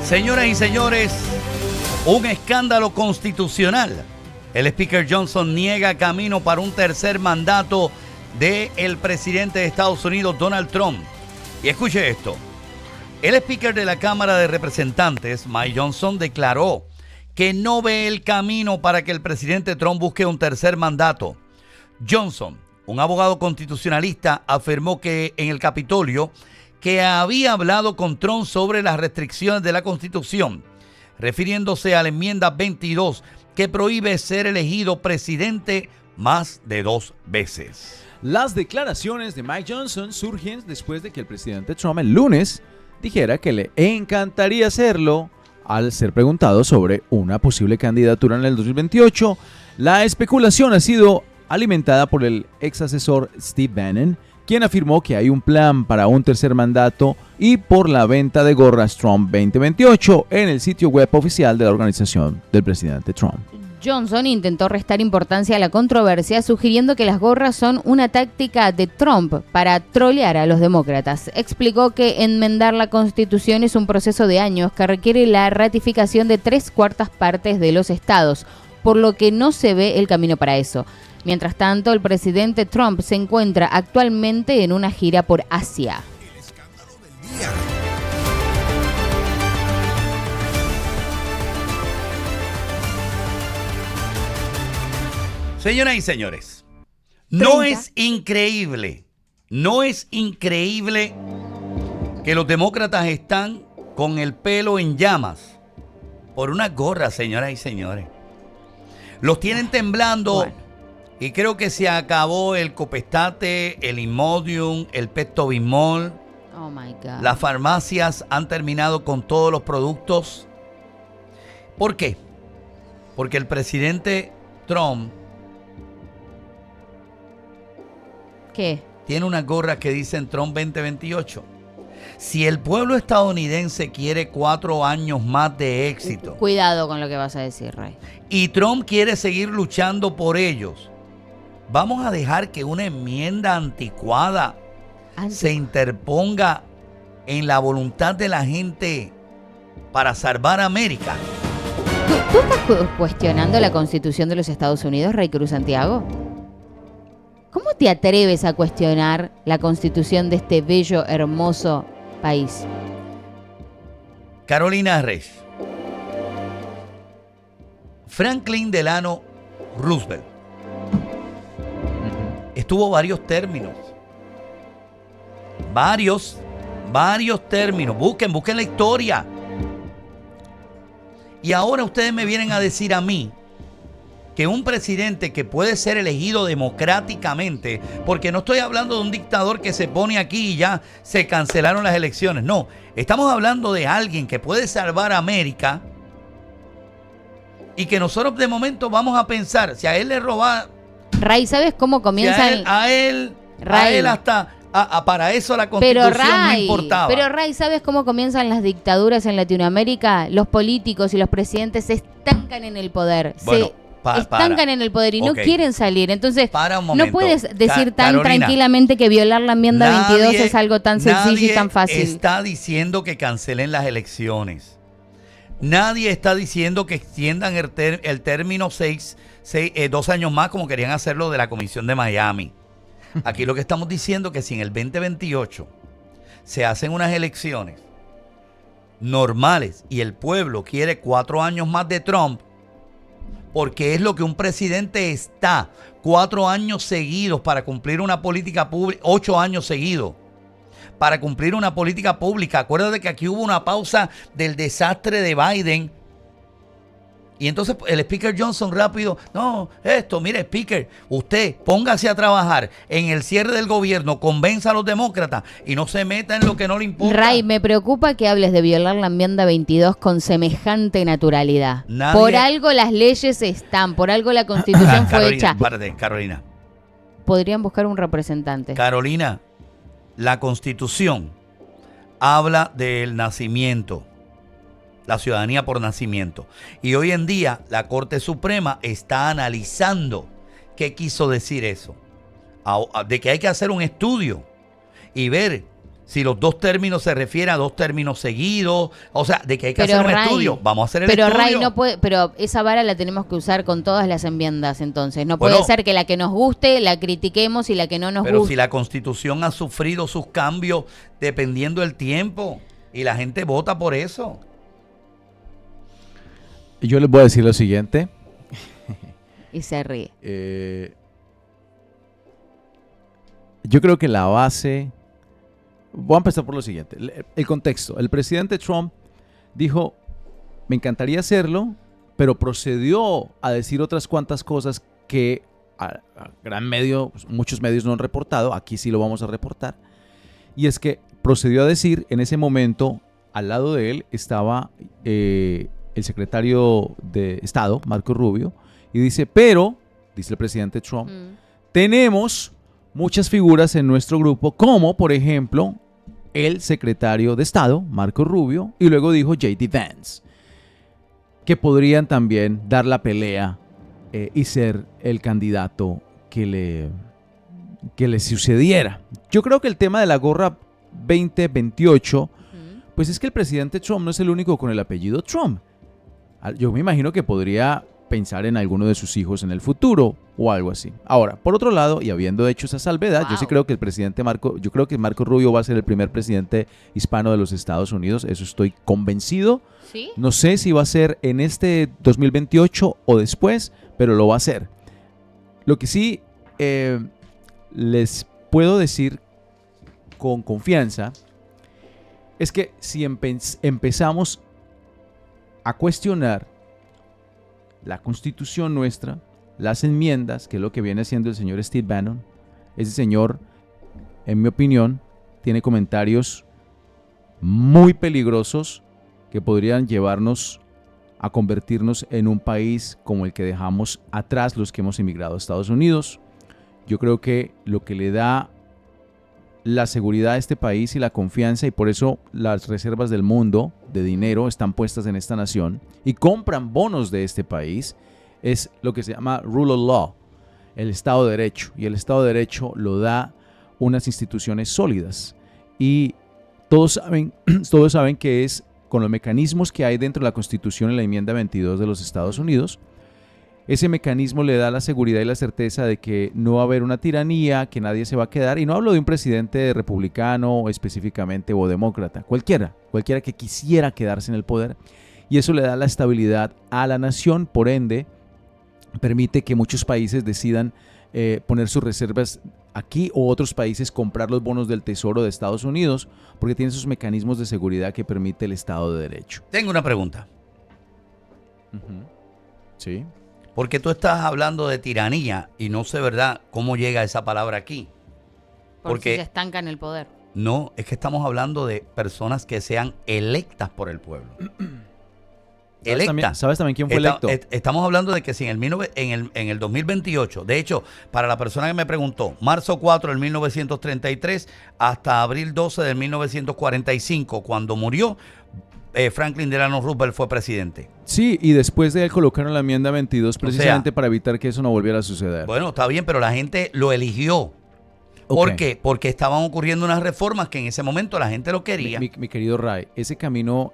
Señoras y señores, un escándalo constitucional. El Speaker Johnson niega camino para un tercer mandato del presidente de Estados Unidos, Donald Trump. Y escuche esto. El Speaker de la Cámara de Representantes, Mike Johnson, declaró que no ve el camino para que el presidente Trump busque un tercer mandato. Johnson, un abogado constitucionalista, afirmó que en el Capitolio que había hablado con Trump sobre las restricciones de la Constitución, refiriéndose a la enmienda 22 que prohíbe ser elegido presidente más de 2 veces. Las declaraciones de Mike Johnson surgen después de que el presidente Trump el lunes dijera que le encantaría hacerlo al ser preguntado sobre una posible candidatura en el 2028. La especulación ha sido alimentada por el ex asesor Steve Bannon, quien afirmó que hay un plan para un tercer mandato, y por la venta de gorras Trump 2028 en el sitio web oficial de la organización del presidente Trump. Johnson intentó restar importancia a la controversia, sugiriendo que las gorras son una táctica de Trump para trolear a los demócratas. Explicó que enmendar la Constitución es un proceso de años que requiere la ratificación de 3/4 partes de los estados, por lo que no se ve el camino para eso. Mientras tanto, el presidente Trump se encuentra actualmente en una gira por Asia. El escándalo del día. Señoras y señores, no es increíble que los demócratas están con el pelo en llamas por unas gorras, señoras y señores. Los tienen temblando. Bueno. Y creo que se acabó el Copestate, el Imodium, el Pepto-Bismol. Oh my God. Las farmacias han terminado con todos los productos. ¿Por qué? Porque el presidente Trump ¿qué? Tiene unas gorras que dicen Trump 2028. Si el pueblo estadounidense quiere 4 años más de éxito. Cuidado con lo que vas a decir, Ray. Y Trump quiere seguir luchando por ellos. Vamos a dejar que una enmienda anticuada se interponga en la voluntad de la gente para salvar a América. ¿Tú estás cuestionando la Constitución de los Estados Unidos, Ray Cruz Santiago? ¿Cómo te atreves a cuestionar la Constitución de este bello, hermoso país? Carolina Reyes. Franklin Delano Roosevelt estuvo varios términos. Varios términos. Busquen la historia. Y ahora ustedes me vienen a decir a mí que un presidente que puede ser elegido democráticamente, porque no estoy hablando de un dictador que se pone aquí y ya se cancelaron las elecciones. No, estamos hablando de alguien que puede salvar a América y que nosotros de momento vamos a pensar, si a él le roba... Ray, ¿sabes cómo comienza? Si a él hasta para eso la Constitución no importaba. Pero Ray, ¿sabes cómo comienzan las dictaduras en Latinoamérica? Los políticos y los presidentes se estancan en el poder. Bueno, estancan en el poder y no quieren salir. Entonces, no puedes decir tan Carolina, tranquilamente que violar la enmienda 22 es algo tan sencillo y tan fácil. Nadie está diciendo que cancelen las elecciones. Nadie está diciendo que extiendan el término 2 años más como querían hacerlo de la Comisión de Miami. Aquí lo que estamos diciendo es que si en el 2028 se hacen unas elecciones normales y el pueblo quiere 4 años más de Trump, porque es lo que un presidente está 4 años seguidos para cumplir una política pública, 8 años seguidos para cumplir una política pública. Acuérdate que aquí hubo una pausa del desastre de Biden. Y entonces el Speaker Johnson rápido, mire Speaker, usted póngase a trabajar en el cierre del gobierno, convenza a los demócratas y no se meta en lo que no le importa. Ray, me preocupa que hables de violar la enmienda 22 con semejante naturalidad. Por algo las leyes están, por algo la Constitución fue hecha. Carolina. Podrían buscar un representante. Carolina, la Constitución habla del nacimiento. La ciudadanía por nacimiento. Y hoy en día la Corte Suprema está analizando qué quiso decir eso. De que hay que hacer un estudio y ver Si los 2 términos se refieren a 2 términos seguidos, o sea, de que hay que Pero, hacer un Ray, estudio, vamos a hacer el Pero estudio. Ray no puede, pero esa vara la tenemos que usar con todas las enmiendas, entonces. No puede Bueno, ser que la que nos guste la critiquemos y la que no nos Pero guste. si la Constitución ha sufrido sus cambios dependiendo del tiempo y la gente vota por eso. Yo les voy a decir lo siguiente. Y se ríe. Yo creo que la base... Voy a empezar por lo siguiente. El contexto. El presidente Trump dijo, me encantaría hacerlo, pero procedió a decir otras cuantas cosas que a gran medio, muchos medios no han reportado. Aquí sí lo vamos a reportar. Y es que procedió a decir, en ese momento, al lado de él estaba el secretario de Estado, Marco Rubio, y dice, pero, dice el presidente Trump, tenemos muchas figuras en nuestro grupo, como por ejemplo el secretario de Estado, Marco Rubio, y luego dijo J.D. Vance, que podrían también dar la pelea y ser el candidato que le sucediera. Yo creo que el tema de la gorra 2028, pues es que el presidente Trump no es el único con el apellido Trump. Yo me imagino que podría pensar en alguno de sus hijos en el futuro o algo así. Ahora, por otro lado, y habiendo hecho esa salvedad, yo sí creo que yo creo que Marco Rubio va a ser el primer presidente hispano de los Estados Unidos, eso estoy convencido. ¿Sí? No sé si va a ser en este 2028 o después, pero lo va a hacer. Lo que sí les puedo decir con confianza es que si empezamos a cuestionar la Constitución nuestra, las enmiendas, que es lo que viene haciendo el señor Steve Bannon, ese señor, en mi opinión, tiene comentarios muy peligrosos que podrían llevarnos a convertirnos en un país como el que dejamos atrás los que hemos emigrado a Estados Unidos. Yo creo que lo que le da la seguridad a este país y la confianza, y por eso las reservas del mundo de dinero están puestas en esta nación y compran bonos de este país, es lo que se llama rule of law, el Estado de Derecho. Y el Estado de Derecho lo da unas instituciones sólidas. Y todos saben que es con los mecanismos que hay dentro de la Constitución en la enmienda 22 de los Estados Unidos. Ese mecanismo le da la seguridad y la certeza de que no va a haber una tiranía, que nadie se va a quedar. Y no hablo de un presidente republicano específicamente o demócrata, cualquiera que quisiera quedarse en el poder. Y eso le da la estabilidad a la nación, por ende, permite que muchos países decidan poner sus reservas aquí o otros países comprar los bonos del Tesoro de Estados Unidos, porque tiene esos mecanismos de seguridad que permite el Estado de Derecho. Tengo una pregunta. Sí. Porque tú estás hablando de tiranía y no sé, ¿verdad?, cómo llega esa palabra aquí. Porque se estanca en el poder. No, es que estamos hablando de personas que sean electas por el pueblo. ¿Sabes también quién fue electo? Estamos hablando de que si en el 2028, de hecho, para la persona que me preguntó, marzo 4 del 1933 hasta abril 12 del 1945, cuando murió, Franklin Delano Roosevelt fue presidente. Sí, y después de él colocaron la enmienda 22 precisamente para evitar que eso no volviera a suceder. Bueno, está bien, pero la gente lo eligió. ¿Por qué? Porque estaban ocurriendo unas reformas que en ese momento la gente lo quería. Mi querido Ray, ese camino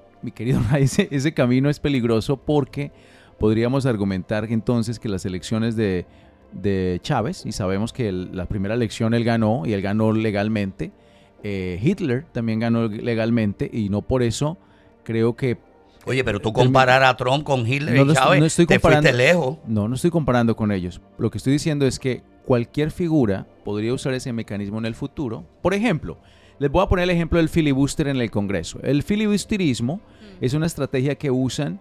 es peligroso porque podríamos argumentar que entonces que las elecciones de Chávez, y sabemos que la primera elección él ganó, y él ganó legalmente, Hitler también ganó legalmente, y no por eso creo que... Oye, pero tú comparar a Trump con Hitler y Chávez, te fuiste lejos. No estoy comparando con ellos. Lo que estoy diciendo es que cualquier figura podría usar ese mecanismo en el futuro. Por ejemplo, les voy a poner el ejemplo del filibuster en el Congreso. El filibusterismo es una estrategia que usan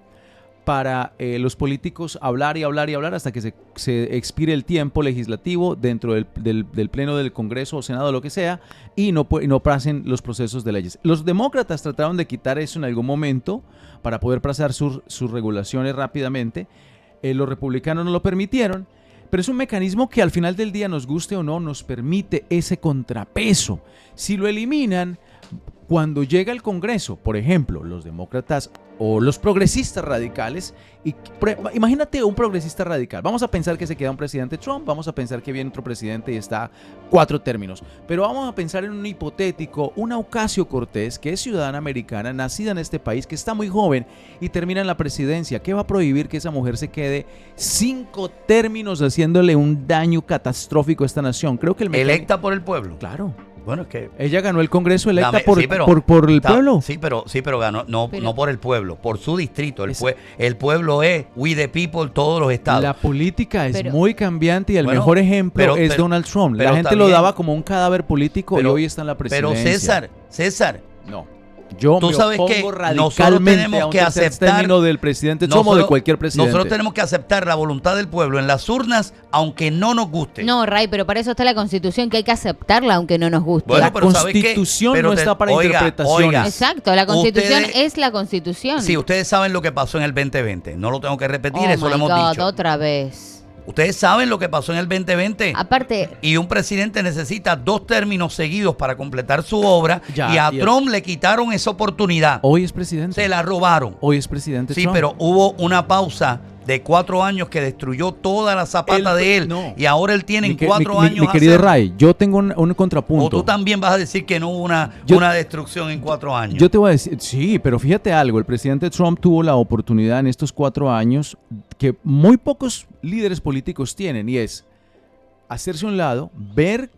para los políticos hablar y hablar y hablar hasta que se expire el tiempo legislativo dentro del pleno del Congreso o Senado, lo que sea, y no pasen los procesos de leyes. Los demócratas trataron de quitar eso en algún momento para poder pasar sus regulaciones rápidamente. Los republicanos no lo permitieron, pero es un mecanismo que al final del día, nos guste o no, nos permite ese contrapeso. Si lo eliminan, cuando llega el Congreso, por ejemplo, los demócratas o los progresistas radicales, imagínate un progresista radical, vamos a pensar que se queda un presidente Trump, vamos a pensar que viene otro presidente y está 4 términos, pero vamos a pensar en un hipotético, una Ocasio-Cortez, que es ciudadana americana, nacida en este país, que está muy joven y termina en la presidencia. ¿Qué va a prohibir que esa mujer se quede 5 términos haciéndole un daño catastrófico a esta nación? Creo que Electa por el pueblo. Claro. Bueno, es que Ella ganó el Congreso electa por el está- pueblo. Sí, pero ganó, no por el pueblo, por su distrito. Es- El pueblo es We the People, todos los estados. La política es Pero- muy cambiante y el Bueno, mejor ejemplo es pero- Donald Trump. pero La gente está lo bien. daba como un cadáver político y Pero- hoy está en la Pero presidencia. César, No. Yo Tú me sabes que opongo nosotros radicalmente tenemos a un que tercer aceptar- término del presidente Trump o de nosotros- cualquier presidente. nosotros tenemos que aceptar la voluntad del pueblo en las urnas, aunque no nos guste. No, Ray, pero para eso está la Constitución, que hay que aceptarla aunque no nos guste. Bueno, La pero ¿sabes qué? Constitución Pero no está para interpretaciones. Exacto, la Constitución ustedes- es la Constitución. Sí, ustedes saben lo que pasó en el 2020. No lo tengo que repetir, Oh eso lo my hemos God, dicho. otra vez. Ustedes saben lo que pasó en el 2020. Aparte, Y un presidente necesita 2 términos seguidos para completar su obra. Ya, y a y- Trump le quitaron esa oportunidad. Hoy es presidente. Se la robaron. Hoy es presidente Sí, Trump. pero hubo una pausa de 4 años que destruyó toda la zapata de él. no. Y ahora él tiene en Mi 4 mi años. querido hacer- Ray, yo tengo un contrapunto. O tú también vas a decir que no hubo Yo- una destrucción en 4 años. Yo te voy a decir, sí, pero fíjate algo, el presidente Trump tuvo la oportunidad en estos 4 años que muy pocos líderes políticos tienen, y es hacerse a un lado, ver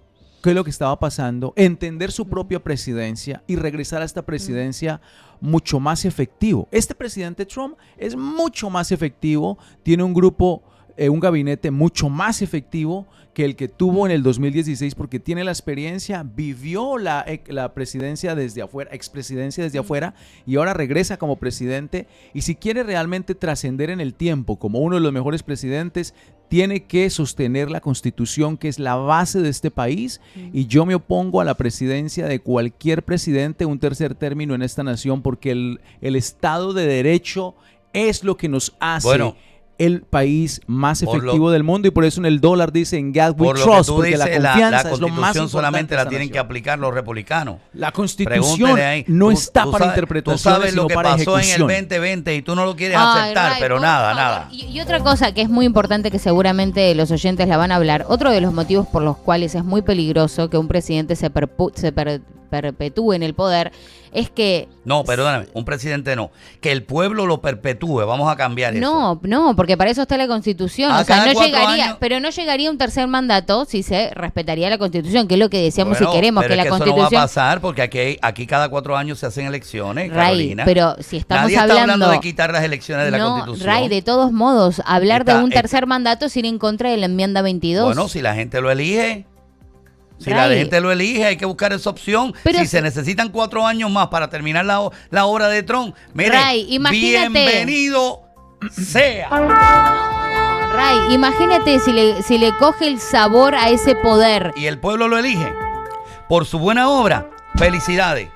qué es lo que estaba pasando, entender su propia presidencia y regresar a esta presidencia mucho más efectivo. Este presidente Trump es mucho más efectivo, tiene un grupo, un gabinete mucho más efectivo que el que tuvo en el 2016 porque tiene la experiencia, vivió la presidencia desde afuera, expresidencia desde afuera, y ahora regresa como presidente, y si quiere realmente trascender en el tiempo como uno de los mejores presidentes, tiene que sostener la Constitución, que es la base de este país, y yo me opongo a la presidencia de cualquier presidente, un tercer término en esta nación, porque el Estado de Derecho es lo que nos hace Bueno, el país más por efectivo lo- del mundo, y por eso en el dólar dice en God we Por lo trust, que tú porque dices, la la confianza es lo más Constitución importante solamente de la esta tienen que nación. aplicar los republicanos. La Constitución Pregúntele ahí. no Tú- está tú para sabes- interpretaciones, Tú sabes lo sino que para pasó en el ejecución. 2020 y tú no lo quieres ay, aceptar, Ray, pero por nada, favor. nada. Y otra cosa que es muy importante, que seguramente los oyentes la van a hablar, otro de los motivos por los cuales es muy peligroso que un presidente se perpetúe en el poder, es que No, perdóname, un presidente no. Que el pueblo lo perpetúe, vamos a cambiar eso. no, porque para eso está la Constitución. Ah, O sea, cada no 4 llegaría, años. pero no llegaría un tercer mandato si se respetaría la Constitución, que es lo que decíamos Bueno, si queremos, pero que es la eso no va a Constitución. pasar porque aquí cada 4 años se hacen elecciones, Ray, Carolina. pero si estamos Nadie está hablando hablando de quitar las elecciones de la no, Constitución. Ray, de todos modos, hablar de Está- un tercer mandato es ir en contra de la enmienda 22. Bueno, si la gente lo elige. Si la Ray. gente lo elige, hay que buscar esa opción. Pero si si- se necesitan 4 años más para terminar la obra de Trump, mire, Ray, imagínate. bienvenido sea. Ray, imagínate si le coge el sabor a ese poder. Y el pueblo lo elige por su buena obra. Felicidades.